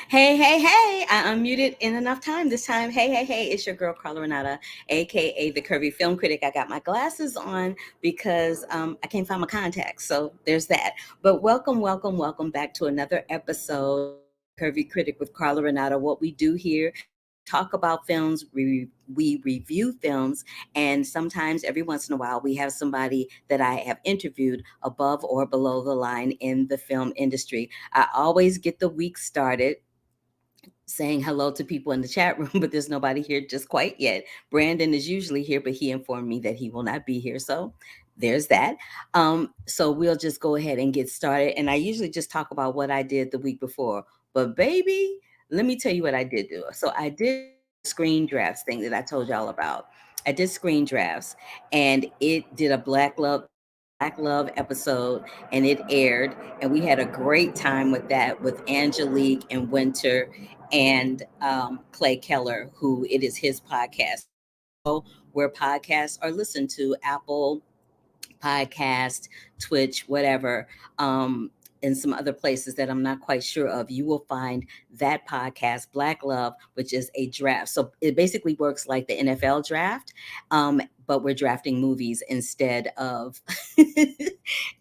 Hey, hey, hey, I unmuted in enough time this time. Hey, hey, hey, it's your girl, Carla Renata, aka the Curvy Film Critic. I got my glasses on because I can't find my contacts. So there's that. But welcome, welcome, welcome back to another episode of Curvy Critic with Carla Renata. What we do here, talk about films, we review films, and sometimes every once in a while we have somebody that I have interviewed above or below the line in the film industry. I always get the week started saying hello to people in the chat room, but there's nobody here just quite yet. Brandon is usually here, but he informed me that he will not be here. So there's that. So we'll just go ahead and get started. And I usually just talk about what I did the week before. But baby, let me tell you what I did do. So I did screen drafts thing that I told y'all about. I did screen drafts and it did a Black Love episode and it aired and we had a great time with that with Angelique and Winter and Clay Keller, who it is his podcast. Where podcasts are listened to, Apple Podcast, Twitch, whatever, and some other places that I'm not quite sure of, you will find that podcast, Black Love, which is a draft. So it basically works like the NFL draft, but we're drafting movies instead of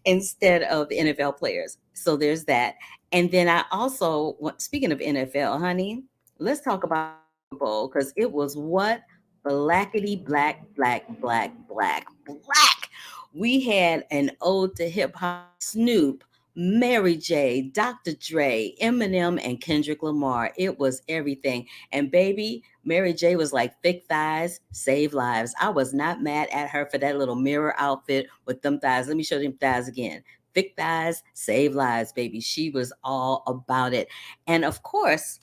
instead of NFL players. So there's that. And then I also, speaking of NFL, honey, let's talk about Super Bowl because it was what blackety black, black, black, black, black. We had an ode to hip hop, Snoop, Mary J, Dr. Dre, Eminem, and Kendrick Lamar. It was everything. And baby, Mary J was like, thick thighs save lives. I was not mad at her for that little mirror outfit with them thighs. Let me show them thighs again. Thick thighs save lives, baby. She was all about it. And of course,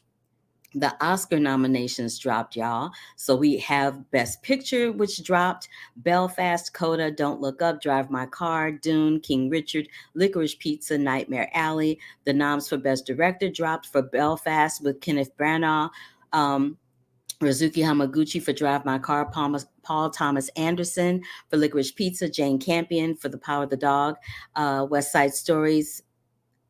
the Oscar nominations dropped, y'all. So we have Best Picture, which dropped, Belfast, Coda, Don't Look Up, Drive My Car, Dune, King Richard, Licorice Pizza, Nightmare Alley. The noms for Best Director dropped for Belfast with Kenneth Branagh, Rizuki Hamaguchi for Drive My Car, Paul Thomas Anderson for Licorice Pizza, Jane Campion for The Power of the Dog, West Side Stories,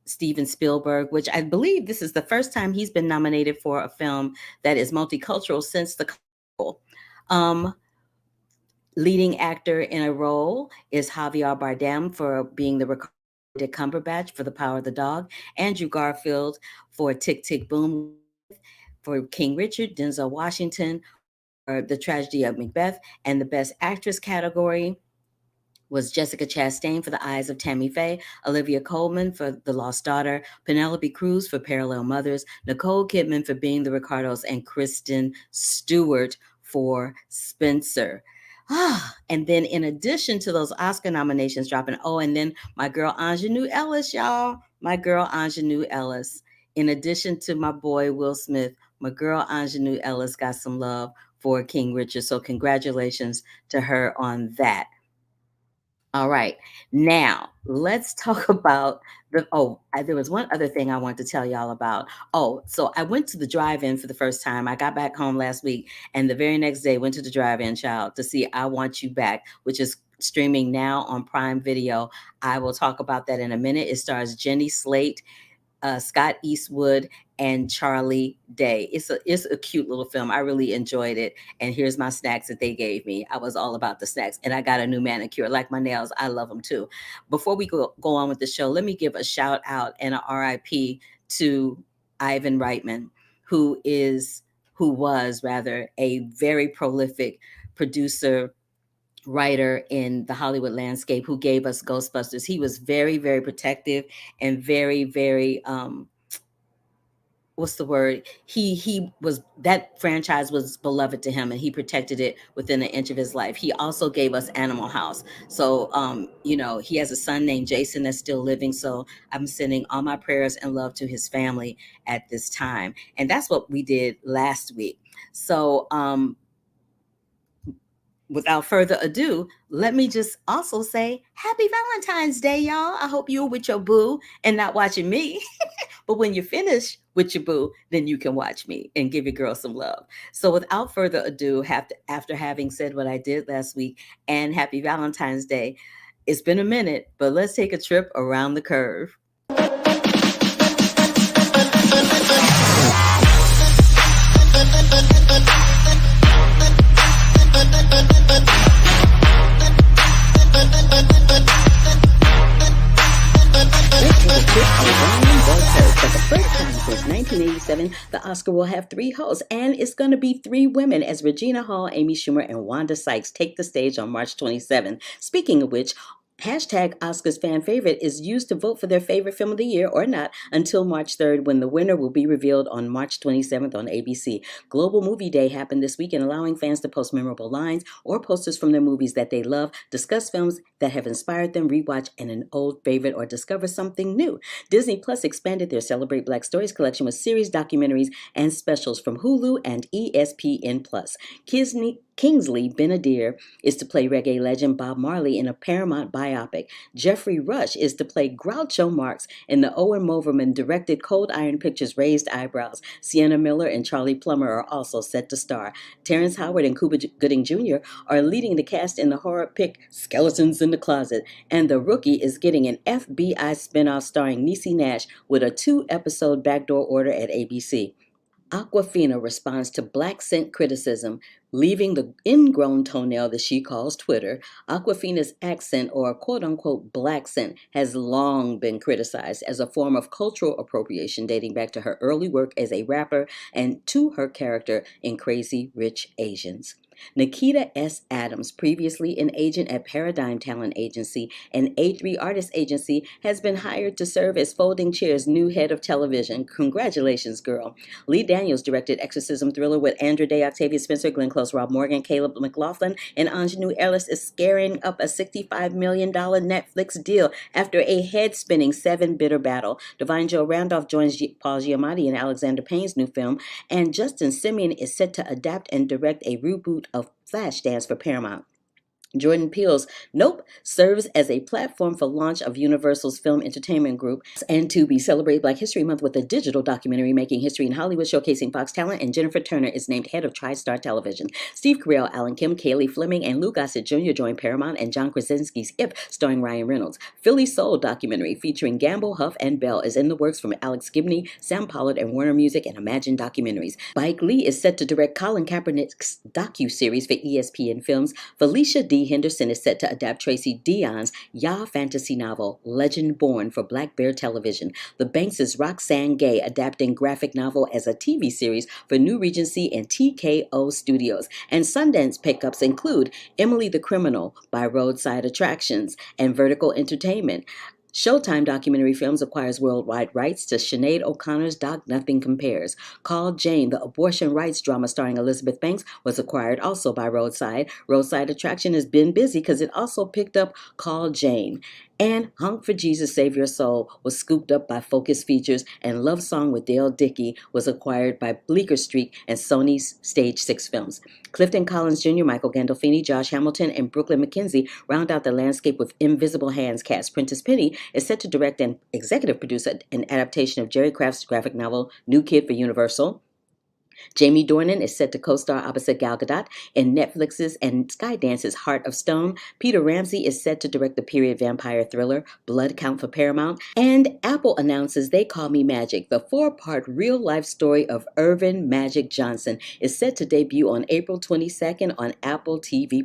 Steven Spielberg, which I believe this is the first time he's been nominated for a film that is multicultural since the um, leading actor in a role is Javier Bardem for being the Benedict Cumberbatch for The Power of the Dog, Andrew Garfield for Tick Tick Boom, for King Richard, Denzel Washington for The Tragedy of Macbeth, and the Best Actress category was Jessica Chastain for The Eyes of Tammy Faye, Olivia Colman for The Lost Daughter, Penelope Cruz for Parallel Mothers, Nicole Kidman for Being the Ricardos, and Kristen Stewart for Spencer. And then in addition to those Oscar nominations dropping, and then my girl Ingenue Ellis, y'all, my girl Ingenue Ellis. In addition to my boy Will Smith, my girl Ingenue Ellis got some love for King Richard. So congratulations to her on that. All right. Now, let's talk about there was one other thing I wanted to tell y'all about. So I went to the drive-in for the first time. I got back home last week, and the very next day went to the drive-in, child, to see I Want You Back, which is streaming now on Prime Video. I will talk about that in a minute. It stars Jenny Slate, Scott Eastwood, and Charlie Day. It's a cute little film. I really enjoyed it. And here's my snacks that they gave me. I was all about the snacks. And I got a new manicure. Like my nails, I love them too. Before we go on with the show, let me give a shout out and a RIP to Ivan Reitman, who was rather a very prolific producer, writer in the Hollywood landscape, who gave us Ghostbusters. He was very, very protective and very, very what's the word? He was, that franchise was beloved to him and he protected it within an inch of his life. He also gave us Animal House. So he has a son named Jason that's still living. So I'm sending all my prayers and love to his family at this time. And that's what we did last week. So without further ado, let me just also say Happy Valentine's Day, y'all. I hope you're with your boo and not watching me. But when you finish with your boo, then you can watch me and give your girl some love. So without further ado, after having said what I did last week, and Happy Valentine's Day, it's been a minute, but let's take a trip around the curve. 27, the Oscar will have three hosts, and it's going to be three women as Regina Hall, Amy Schumer, and Wanda Sykes take the stage on March 27. Speaking of which, hashtag Oscars fan favorite is used to vote for their favorite film of the year or not until March 3rd, when the winner will be revealed on March 27th on ABC. Global Movie Day happened this weekend, allowing fans to post memorable lines or posters from their movies that they love, discuss films that have inspired them, rewatch an old favorite, or discover something new. Disney Plus expanded their Celebrate Black Stories collection with series, documentaries, and specials from Hulu and ESPN Plus. Kingsley Benadir is to play reggae legend Bob Marley in a Paramount biopic. Jeffrey Rush is to play Groucho Marx in the Owen Moverman directed Cold Iron Pictures' Raised Eyebrows. Sienna Miller and Charlie Plummer are also set to star. Terrence Howard and Cuba Gooding Jr. are leading the cast in the horror pick Skeletons in the Closet, and The Rookie is getting an FBI spinoff starring Niecy Nash with a 2-episode backdoor order at ABC. Aquafina responds to black scent criticism, leaving the ingrown toenail that she calls Twitter. Aquafina's accent, or quote-unquote black scent, has long been criticized as a form of cultural appropriation dating back to her early work as a rapper and to her character in Crazy Rich Asians. Nikita S. Adams, previously an agent at Paradigm Talent Agency and A3 Artist Agency, has been hired to serve as Folding Chair's new head of television. Congratulations, girl. Lee Daniels directed exorcism thriller with Andra Day, Octavia Spencer, Glenn Close, Rob Morgan, Caleb McLaughlin, and Ingenue Ellis is scaring up a $65 million Netflix deal after a head-spinning 7-bitter battle. Divine Joe Randolph joins Paul Giamatti in Alexander Payne's new film, and Justin Simien is set to adapt and direct a reboot of Flashdance for Paramount. Jordan Peele's Nope serves as a platform for launch of Universal's Film Entertainment Group, and Tubi celebrate Black History Month with a digital documentary making history in Hollywood showcasing Fox talent, and Jennifer Turner is named head of TriStar Television. Steve Carell, Alan Kim, Kaylee Fleming, and Lou Gossett Jr. join Paramount and John Krasinski's Ip starring Ryan Reynolds. Philly Soul documentary featuring Gamble, Huff, and Bell is in the works from Alex Gibney, Sam Pollard, and Warner Music and Imagine Documentaries. Spike Lee is set to direct Colin Kaepernick's docu-series for ESPN Films. Felicia D. Henderson is set to adapt Tracy Dion's YA fantasy novel, Legend Born, for Black Bear Television. The Banks' Roxane Gay adapting graphic novel as a TV series for New Regency and TKO Studios. And Sundance pickups include Emily the Criminal by Roadside Attractions and Vertical Entertainment. Showtime Documentary Films acquires worldwide rights to Sinead O'Connor's Doc Nothing Compares. Called Jane, the abortion rights drama starring Elizabeth Banks, was acquired also by Roadside. Roadside Attraction has been busy because it also picked up Called Jane. And Honk for Jesus Save Your Soul was scooped up by Focus Features, and Love Song with Dale Dickey was acquired by Bleecker Street and Sony's Stage 6 Films. Clifton Collins Jr., Michael Gandolfini, Josh Hamilton, and Brooklyn McKenzie round out the landscape with Invisible Hands cast. Prentice Penny is set to direct and executive produce an adaptation of Jerry Craft's graphic novel New Kid for Universal. Jamie Dornan is set to co-star opposite Gal Gadot in Netflix's and Skydance's Heart of Stone. Peter Ramsey is set to direct the period vampire thriller Blood Count for Paramount. And Apple announces They Call Me Magic, the 4-part real-life story of Irvin Magic Johnson, is set to debut on April 22nd on Apple TV+.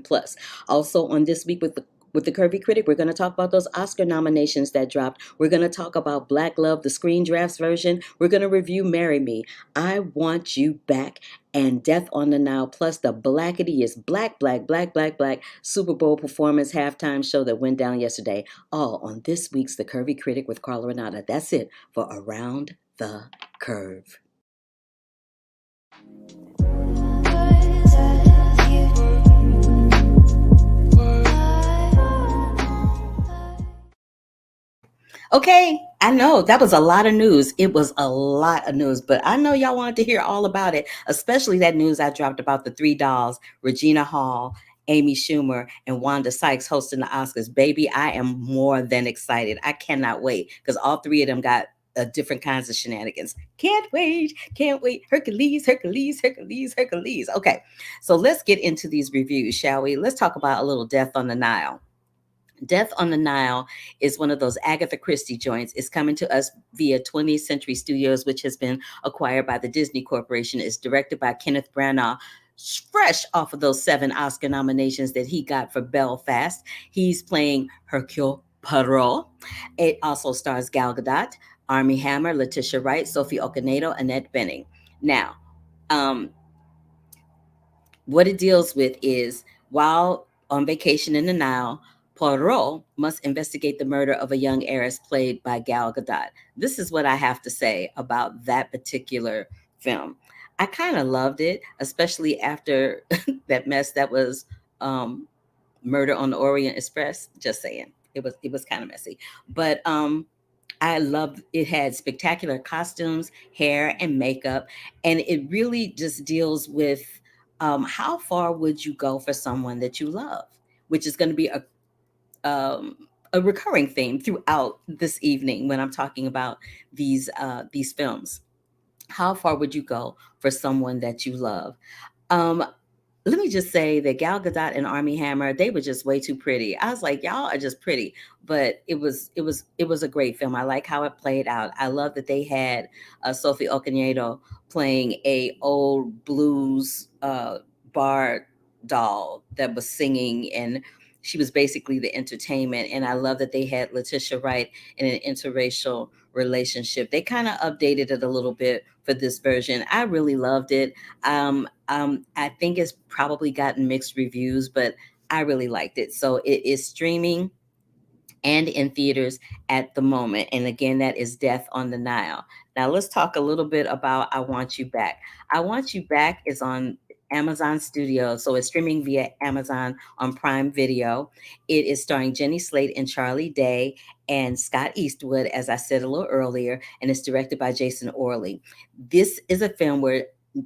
Also on This Week with the Curvy Critic, we're going to talk about those Oscar nominations that dropped. We're going to talk about Black Love, the Screen Drafts version. We're going to review Marry Me, I Want You Back, and Death on the Nile, plus the Blackity is Black Super Bowl performance halftime show that went down yesterday. All on this week's The Curvy Critic with Carla Renata. That's it for Around the Curve. Okay, I know that was a lot of news. It was a lot of news, but I know y'all wanted to hear all about it, especially that news I dropped about the 3 dolls, Regina Hall, Amy Schumer, and Wanda Sykes hosting the Oscars. Baby, I am more than excited. I cannot wait because all 3 of them got different kinds of shenanigans. Can't wait. Hercules. Okay, so let's get into these reviews, shall we? Let's talk about a little Death on the Nile. Death on the Nile is one of those Agatha Christie joints. It's coming to us via 20th Century Studios, which has been acquired by the Disney Corporation. It's directed by Kenneth Branagh, fresh off of those 7 Oscar nominations that he got for Belfast. He's playing Hercule Poirot. It also stars Gal Gadot, Army Hammer, Letitia Wright, Sophie Okonedo, Annette Bening. Now, um, what it deals with is while on vacation in the Nile, Poirot must investigate the murder of a young heiress played by Gal Gadot. This is what I have to say about that particular film. I kind of loved it, especially after that mess that was um, Murder on the Orient Express. Just saying, it was kind of messy, but I loved it. Had spectacular costumes, hair, and makeup, and it really just deals with how far would you go for someone that you love, which is going to be um, a recurring theme throughout this evening when I'm talking about these films. How far would you go for someone that you love? Um, Let me just say that Gal Gadot and Army Hammer, they were just way too pretty. I was like, y'all are just pretty, but it was a great film. I like how it played out. I love that they had Sophie Okonedo playing a old blues bar doll that was singing, and she was basically the entertainment. And I love that they had Letitia Wright in an interracial relationship. They kind of updated it a little bit for this version. I really loved it. I think it's probably gotten mixed reviews, but I really liked it. So it is streaming and in theaters at the moment. And again, that is Death on the Nile. Now, let's talk a little bit about I Want You Back. I Want You Back is on Amazon Studios, so it's streaming via Amazon on Prime Video. It is starring Jenny Slate and Charlie Day and Scott Eastwood, as I said a little earlier, and it's directed by Jason Orley. This is a film where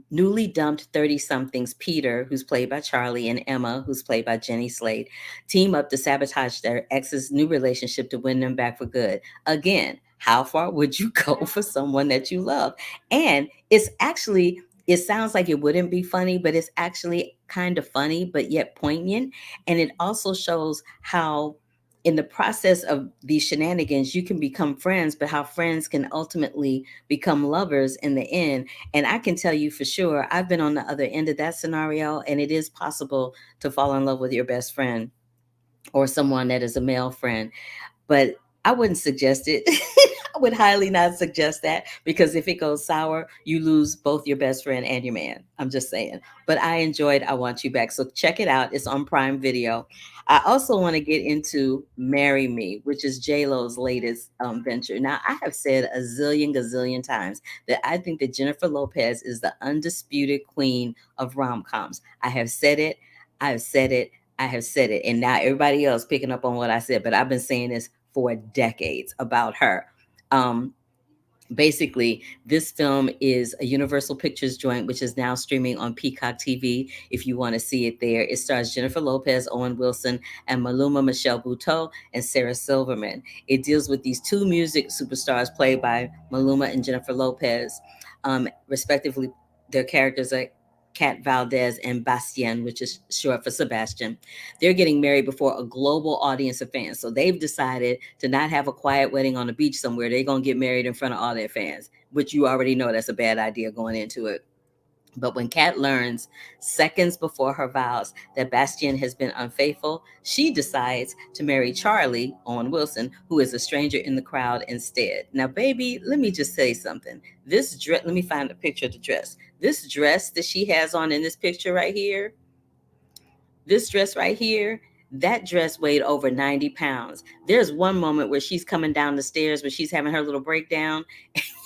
newly dumped 30 somethings Peter, who's played by Charlie, and Emma, who's played by Jenny Slate, team up to sabotage their ex's new relationship to win them back for good. Again, how far would you go for someone that you love? And it sounds like it wouldn't be funny, but it's actually kind of funny, but yet poignant. And it also shows how, in the process of these shenanigans, you can become friends, but how friends can ultimately become lovers in the end. And I can tell you for sure, I've been on the other end of that scenario, and it is possible to fall in love with your best friend or someone that is a male friend. But I wouldn't suggest it. I would highly not suggest that, because if it goes sour, you lose both your best friend and your man. I'm just saying. But I enjoyed I Want You Back. So check it out. It's on Prime Video. I also want to get into Marry Me, which is J-Lo's latest venture. Now, I have said a zillion gazillion times that I think that Jennifer Lopez is the undisputed queen of rom-coms. I have said it. I've said it. I have said it. And now everybody else picking up on what I said, but I've been saying this for decades about her. Um, Basically, this film is a Universal Pictures joint, which is now streaming on Peacock TV. If you want to see it there, it stars Jennifer Lopez, Owen Wilson, and Maluma Michelle Buteau and Sarah Silverman. It deals with these two music superstars played by Maluma and Jennifer Lopez, respectively. Their characters are Kat Valdez and Bastien, which is short for Sebastian. They're getting married before a global audience of fans. So they've decided to not have a quiet wedding on the beach somewhere. They're going to get married in front of all their fans, which you already know that's a bad idea going into it. But when Kat learns seconds before her vows that Bastien has been unfaithful, she decides to marry Charlie, Owen Wilson, who is a stranger in the crowd instead. Now, baby, let me just say something. This dress, let me find a picture of the dress. This dress that she has on in this picture right here, this dress right here, that dress weighed over 90 pounds. There's one moment where she's coming down the stairs, where she's having her little breakdown,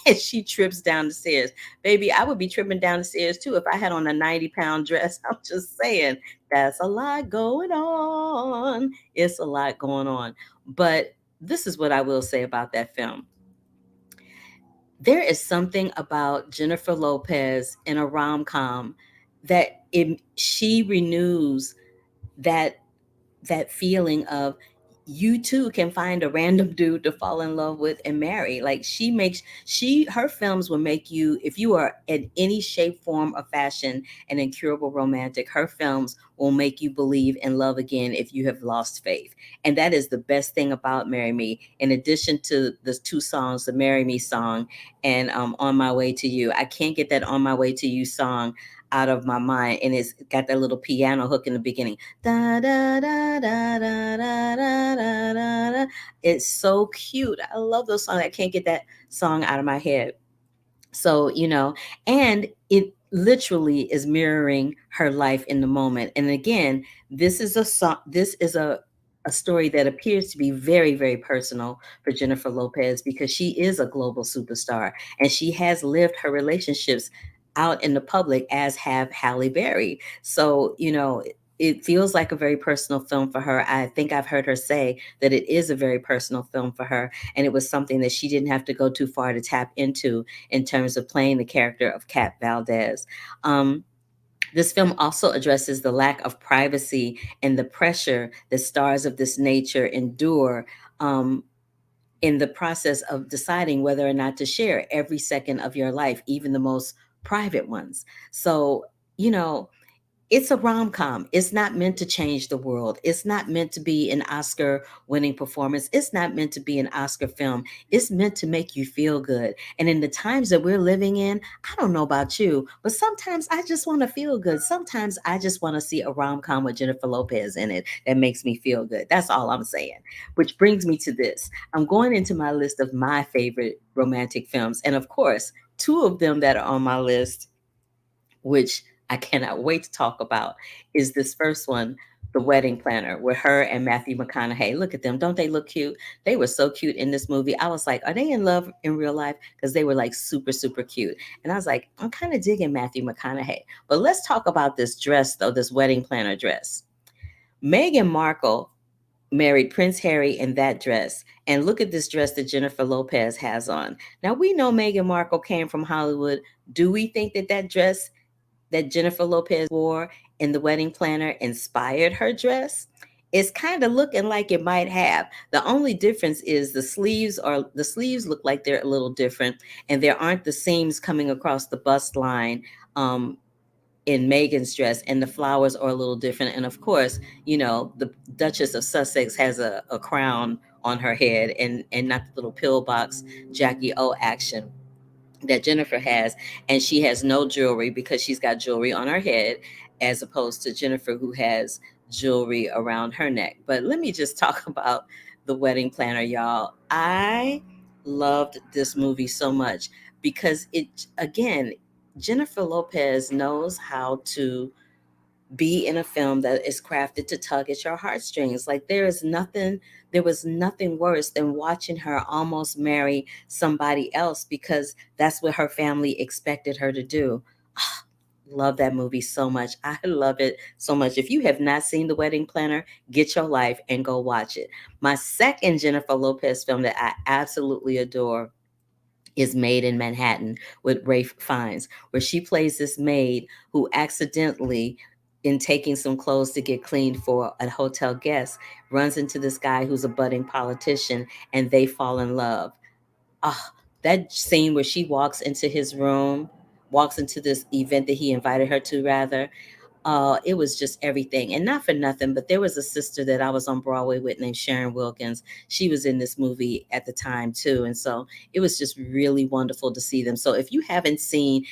and she trips down the stairs. Baby, I would be tripping down the stairs too if I had on a 90-pound dress. I'm just saying, that's a lot going on. It's a lot going on. But this is what I will say about that film. There is something about Jennifer Lopez in a rom-com that she renews that that feeling of, you too can find a random dude to fall in love with and marry. Like, her films will make you, if you are in any shape, form, or fashion an incurable romantic, her films will make you believe in love again if you have lost faith. And that is the best thing about Marry Me. In addition to the two songs, the Marry Me song and On My Way to You, I can't get that On My Way to You song out of my mind, and it's got that little piano hook in the beginning. Da da da da da da da da da. Da. It's so cute. I love those songs. I can't get that song out of my head. So, and it literally is mirroring her life in the moment. And again, this is a song, this is a story that appears to be very, very personal for Jennifer Lopez because she is a global superstar and she has lived her relationships out in the public, as have Halle Berry. So, it feels like a very personal film for her. I think I've heard her say that it is a very personal film for her. And it was something that she didn't have to go too far to tap into in terms of playing the character of Kat Valdez. This film also addresses the lack of privacy and the pressure that stars of this nature endure in the process of deciding whether or not to share every second of your life, even the most private ones. So, you know, it's a rom-com. It's not meant to change the world. It's not meant to be an Oscar winning performance. It's not meant to be an Oscar film. It's meant to make you feel good. And in the times that we're living in, I don't know about you, but sometimes I just want to feel good. Sometimes I just want to see a rom-com with Jennifer Lopez in it that makes me feel good. That's all I'm saying. Which brings me to this. I'm going into my list of my favorite romantic films. And of course, two of them that are on my list, which I cannot wait to talk about, is this first one, The Wedding Planner, with her and Matthew McConaughey. Look at them. Don't they look cute? They were so cute in this movie. I was like, are they in love in real life? Because they were like super, super cute. And I was like, I'm kind of digging Matthew McConaughey. But let's talk about this dress, though, this wedding planner dress. Meghan Markle married Prince Harry in that dress. And look at this dress that Jennifer Lopez has on. Now, we know Meghan Markle came from Hollywood. Do we think that that dress that Jennifer Lopez wore in The Wedding Planner inspired her dress? It's kind of looking like it might have. The only difference is the sleeves look like they're a little different, and there aren't the seams coming across the bust line in Megan's dress, and the flowers are a little different. And of course, the Duchess of Sussex has a crown on her head, and not the little pillbox Jackie O action that Jennifer has, and she has no jewelry because she's got jewelry on her head, as opposed to Jennifer, who has jewelry around her neck. But let me just talk about The Wedding Planner, y'all. I loved this movie so much because again, Jennifer Lopez knows how to be in a film that is crafted to tug at your heartstrings. Like there was nothing worse than watching her almost marry somebody else because that's what her family expected her to do. Ah, love that movie so much. I love it so much. If you have not seen The Wedding Planner, get your life and go watch it. My second Jennifer Lopez film that I absolutely adore is Maid in Manhattan with Rafe Fiennes, where she plays this maid who accidentally, in taking some clothes to get cleaned for a hotel guest, runs into this guy who's a budding politician, and they fall in love. Ah, that scene where she walks into this event that he invited her to, rather, it was just everything. And not for nothing, but there was a sister that I was on Broadway with named Sharon Wilkins. She was in this movie at the time too. And so it was just really wonderful to see them. So if you haven't seen,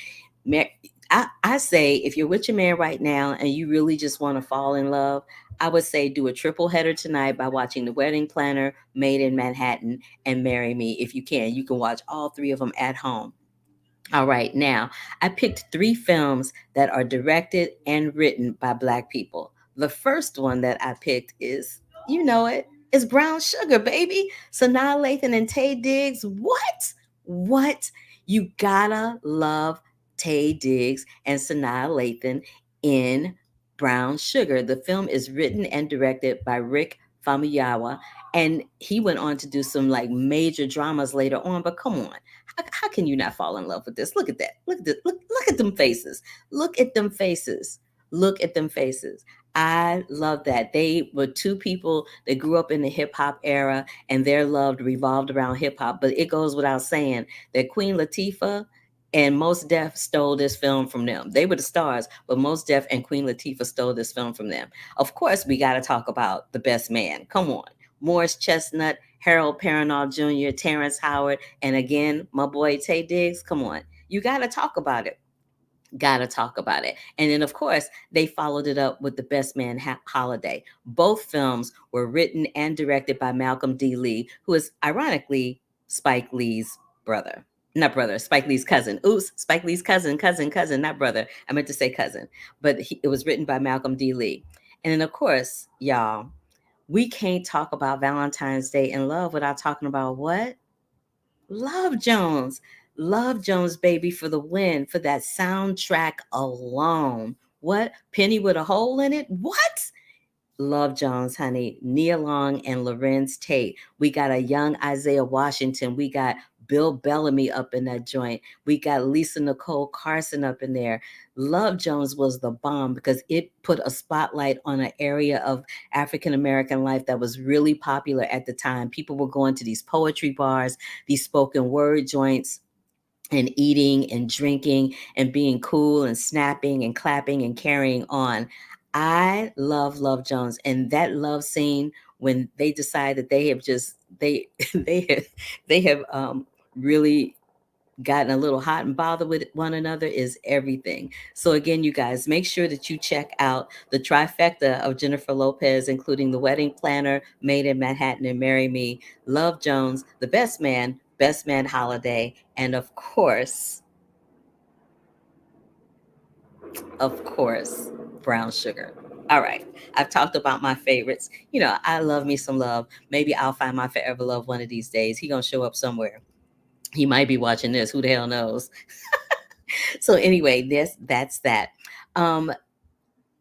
I say if you're with your man right now and you really just want to fall in love, I would say do a triple header tonight by watching The Wedding Planner, Made in Manhattan, and Marry Me. If you can, you can watch all three of them at home. All right, now I picked three films that are directed and written by Black people. The first one that I picked is, you know it, is Brown Sugar, baby. Sanaa Lathan and Tay Diggs. What? What? You gotta love Tay Diggs and Sanaa Lathan in Brown Sugar. The film is written and directed by Rick Famuyiwa, and he went on to do some like major dramas later on. But come on, how can you not fall in love with this? Look at that. Look at this. Look at them faces. Look at them faces. Look at them faces. I love that. They were two people that grew up in the hip hop era and their love revolved around hip hop. But it goes without saying that Queen Latifah and Mos Def stole this film from them. They were the stars, but Mos Def and Queen Latifah stole this film from them. Of course, we got to talk about The Best Man. Come on. Morris Chestnut, Harold Perrineau Jr., Terrence Howard, and again, my boy Tay Diggs. Come on. You got to talk about it. Gotta talk about it. And then, of course, they followed it up with The Best Man Holiday. Both films were written and directed by Malcolm D. Lee, who is ironically Spike Lee's brother. Not brother, Spike Lee's cousin. Oops, Spike Lee's cousin, not brother. I meant to say cousin. But it was written by Malcolm D. Lee. And then, of course, y'all, we can't talk about Valentine's Day in Love without talking about what? Love Jones. Love Jones, baby, for the win, for that soundtrack alone. What? Penny with a hole in it? What? Love Jones, honey. Nia Long and Lorenz Tate. We got a young Isaiah Washington. We got Bill Bellamy up in that joint. We got Lisa Nicole Carson up in there. Love Jones was the bomb because it put a spotlight on an area of African American life that was really popular at the time. People were going to these poetry bars, these spoken word joints, and eating and drinking and being cool and snapping and clapping and carrying on. I love Jones, and that love scene when they decide that they have just they have really gotten a little hot and bothered with one another is everything. So again, you guys, make sure that you check out the trifecta of Jennifer Lopez, including The Wedding Planner, Made in Manhattan, and Marry Me, Love Jones, The Best Man Holiday, and of course, Brown Sugar. All right, I've talked about my favorites. You know, I love me some love. Maybe I'll find my forever love one of these days. He gonna show up somewhere. He might be watching this. Who the hell knows? So anyway, that's that. Um,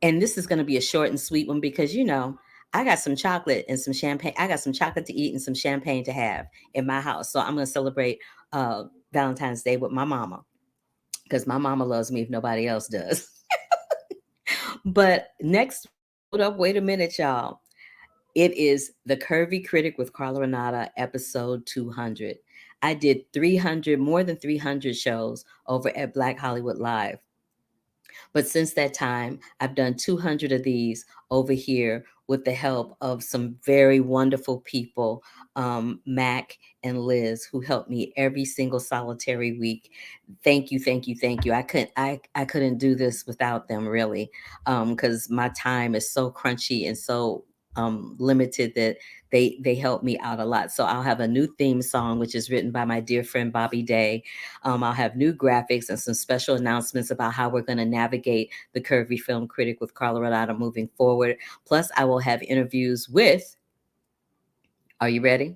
and this is going to be a short and sweet one because I got some chocolate and some champagne. I got some chocolate to eat and some champagne to have in my house. So I'm going to celebrate Valentine's Day with my mama because my mama loves me if nobody else does. But next, hold up, wait a minute, y'all. It is the Curvy Critic with Carla Renata, episode 200. I did 300, more than 300 shows over at Black Hollywood Live. But since that time, I've done 200 of these over here with the help of some very wonderful people, Mac and Liz, who helped me every single solitary week. Thank you, thank you, thank you. I couldn't do this without them really, because my time is so crunchy and so limited that they help me out a lot. So I'll have a new theme song, which is written by my dear friend Bobby Day. I'll have new graphics and some special announcements about how we're going to navigate the Curvy Film Critic with Carla Renata moving forward. Plus, I will have interviews with, are you ready?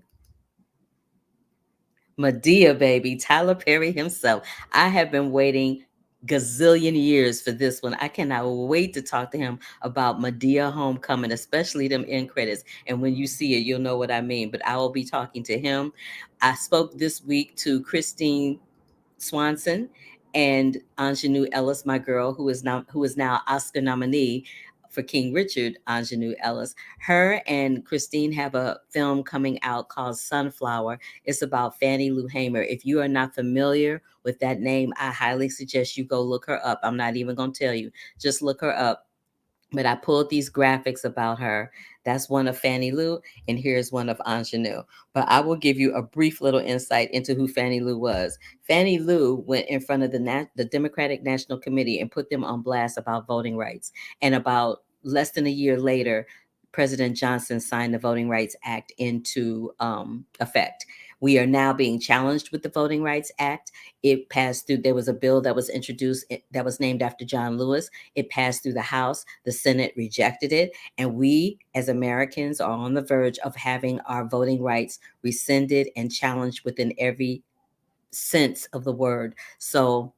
Madea, baby, Tyler Perry himself. I have been waiting gazillion years for this one. I cannot wait to talk to him about Madea Homecoming, especially them end credits. And when you see it, you'll know what I mean. But I will be talking to him. I spoke this week to Christine Swanson and Ingenue Ellis, my girl, who is now Oscar nominee for King Richard. Ingenue Ellis, her and Christine have a film coming out called Sunflower. It's about Fannie Lou Hamer. If you are not familiar with that name, I highly suggest you go look her up. I'm not even going to tell you. Just look her up. But I pulled these graphics about her. That's one of Fannie Lou, and here's one of Ingenue. But I will give you a brief little insight into who Fannie Lou was. Fannie Lou went in front of the Democratic National Committee and put them on blast about voting rights. And about less than a year later, President Johnson signed the Voting Rights Act into effect. We are now being challenged with the Voting Rights Act. It passed through, there was a bill that was introduced that was named after John Lewis. It passed through the House. The Senate rejected it. And we, as Americans, are on the verge of having our voting rights rescinded and challenged within every sense of the word. So,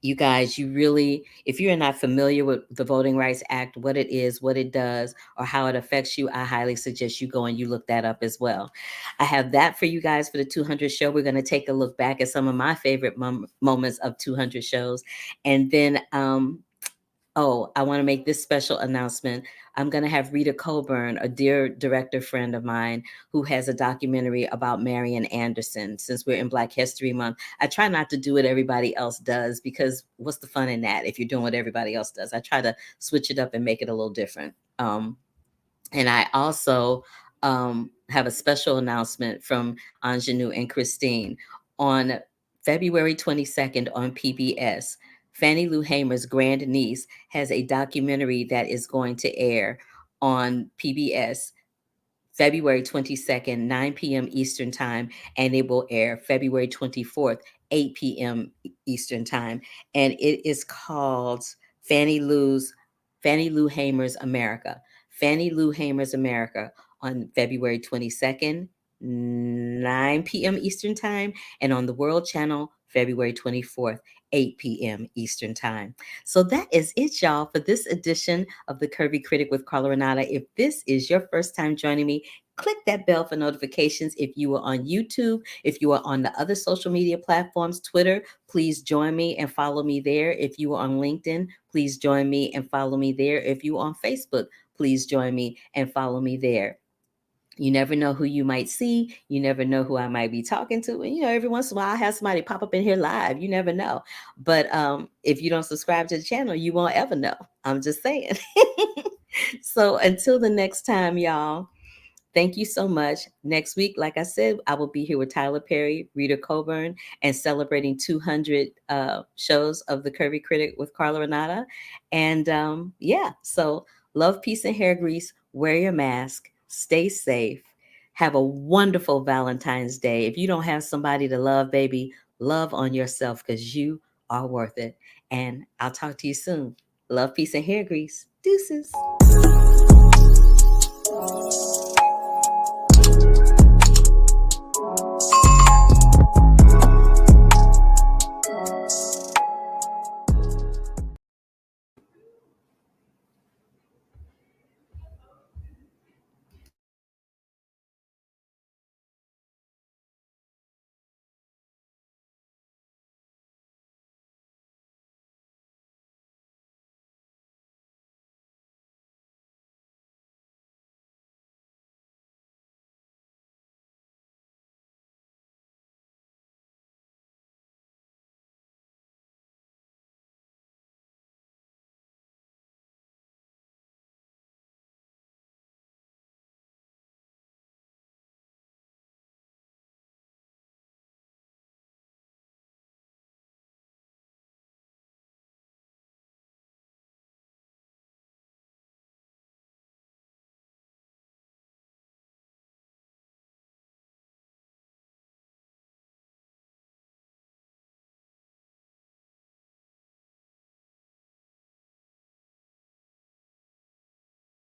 you guys, you really, if you're not familiar with the Voting Rights Act, what it is, what it does, or how it affects you, I highly suggest you go and you look that up as well. I have that for you guys for the 200 show. We're going to take a look back at some of my favorite moments of 200 shows. And then oh, I want to make this special announcement. I'm going to have Rita Coburn, a dear director friend of mine, who has a documentary about Marian Anderson. Since we're in Black History Month, I try not to do what everybody else does because what's the fun in that if you're doing what everybody else does? I try to switch it up and make it a little different. And I also have a special announcement from Ingenue and Christine on February 22nd on PBS. Fannie Lou Hamer's grandniece has a documentary that is going to air on PBS February 22nd, 9 p.m. Eastern Time, and it will air February 24th, 8 p.m. Eastern Time. And it is called Fannie Lou's Fannie Lou Hamer's America. Fannie Lou Hamer's America on February 22nd, 9 p.m. Eastern Time, and on the World Channel, February 24th, 8 p.m. Eastern Time. So that is it, y'all, for this edition of the Curvy Critic with Carla Renata. If this is your first time joining me, click that bell for notifications. If you are on YouTube, if you are on the other social media platforms, Twitter, please join me and follow me there. If you are on LinkedIn, please join me and follow me there. If you are on Facebook, please join me and follow me there. You never know who you might see. You never know who I might be talking to. And, every once in a while, I have somebody pop up in here live. You never know. But if you don't subscribe to the channel, you won't ever know. I'm just saying. So until the next time, y'all, thank you so much. Next week, like I said, I will be here with Tyler Perry, Rita Coburn, and celebrating 200 shows of the Curvy Critic with Carla Renata. And so love, peace, and hair grease. Wear your mask. Stay safe. Have a wonderful Valentine's Day. If you don't have somebody to love, baby, love on yourself because you are worth it. And I'll talk to you soon. Love, peace, and hair grease. Deuces.